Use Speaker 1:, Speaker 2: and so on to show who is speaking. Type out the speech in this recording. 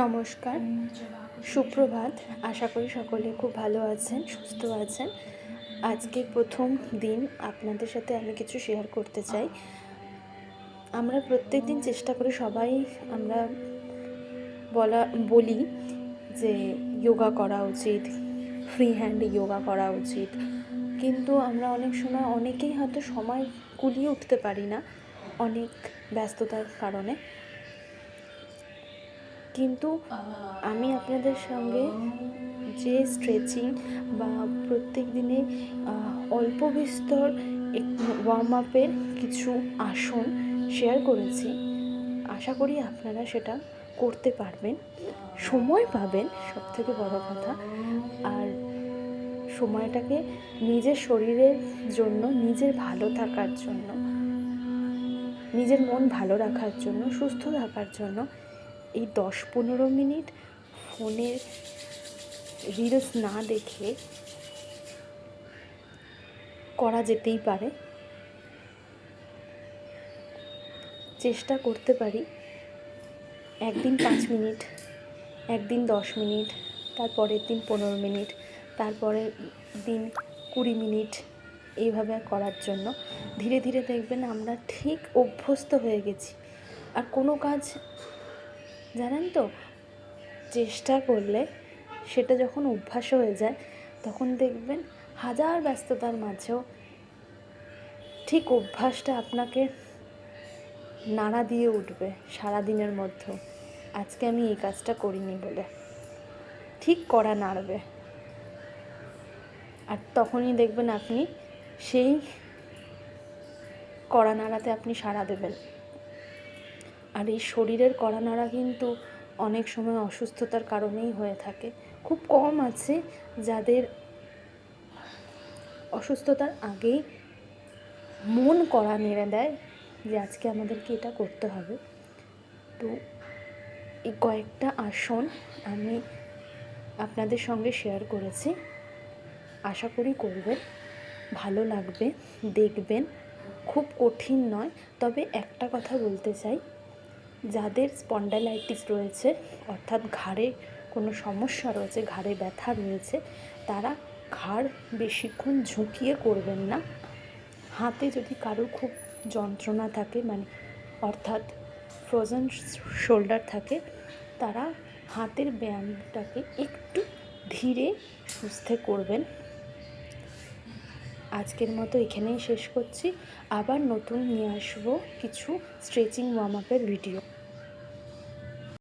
Speaker 1: নমস্কার, সুপ্রভাত। আশা করি সকলে খুব ভালো আছেন, সুস্থ আছেন। আজকে প্রথম দিন আপনাদের সাথে আমি কিছু শেয়ার করতে চাই। আমরা প্রত্যেকদিন চেষ্টা করি, সবাই আমরা বলি যে যোগা করা উচিত, ফ্রি হ্যান্ড যোগা করা উচিত, কিন্তু আমরা অনেক সময় অনেকেই হয়তো সময় কুলিয়ে উঠতে পারি না অনেক ব্যস্ততার কারণে। কিন্তু আমি আপনাদের সঙ্গে যে স্ট্রেচিং বা প্রত্যেক দিনে অল্প বিস্তর ওয়ার্ম আপের কিছু আসন শেয়ার করেছি, আশা করি আপনারা সেটা করতে পারবেন, সময় পাবেন, সবথেকে বড় কথা। আর সময়টাকে নিজের শরীরের জন্য, নিজের ভালো থাকার জন্য, নিজের মন ভালো রাখার জন্য, সুস্থ থাকার জন্য এই 10-15 মিনিট ফোনের রিলস না দেখে করা যেতেই পারে। চেষ্টা করতে পারি একদিন 5 মিনিট, একদিন 10 মিনিট, তারপরের দিন 15 মিনিট, তারপরের দিন 20 মিনিট, এইভাবে করার জন্য। ধীরে ধীরে দেখবেন আমরা ঠিক অভ্যস্ত হয়ে গেছি। আর কোনো কাজ জানেন তো, চেষ্টা করলে সেটা যখন অভ্যাস হয়ে যায়, তখন দেখবেন হাজার ব্যস্ততার মাঝেও ঠিক অভ্যাসটা আপনাকে নাড়া দিয়ে উঠবে সারাদিনের মধ্যে। আজকে আমি এই কাজটা করিনি বলে ঠিক করা নাড়বে, আর তখনই দেখবেন আপনি সেই কড়া নাড়াতে আপনি সাড়া দেবেন। আর এই শরীরের কড়া নাড়া কিন্তু অনেক সময় অসুস্থতার কারণেই হয়ে থাকে। খুব কম আছে যাদের অসুস্থতার আগেই মন কড়া নেড়ে দেয় যে আজকে আমাদেরকে এটা করতে হবে। তো এই কয়েকটা আসন আমি আপনাদের সঙ্গে শেয়ার করেছি, আশা করি করবেন, ভালো লাগবে, দেখবেন। খুব কঠিন নয়, তবে একটা কথা বলতে চাই, যাদের স্পন্ডাইলাইটিস রয়েছে, অর্থাৎ ঘাড়ে কোনো সমস্যা রয়েছে, ঘাড়ে ব্যথা রয়েছে, তারা ঘাড় বেশিক্ষণ ঝুঁকিয়ে করবেন না। হাতে যদি কারোর খুব যন্ত্রণা থাকে, মানে অর্থাৎ ফ্রোজেন শোল্ডার থাকে, তারা হাতের ব্যায়ামটাকে একটু ধীরে সুস্থে করবেন। আজকের মতো এখানেই শেষ করছি। আবার নতুন নিয়ে আসবো কিছু স্ট্রেচিং ওয়ার্ম আপের ভিডিও।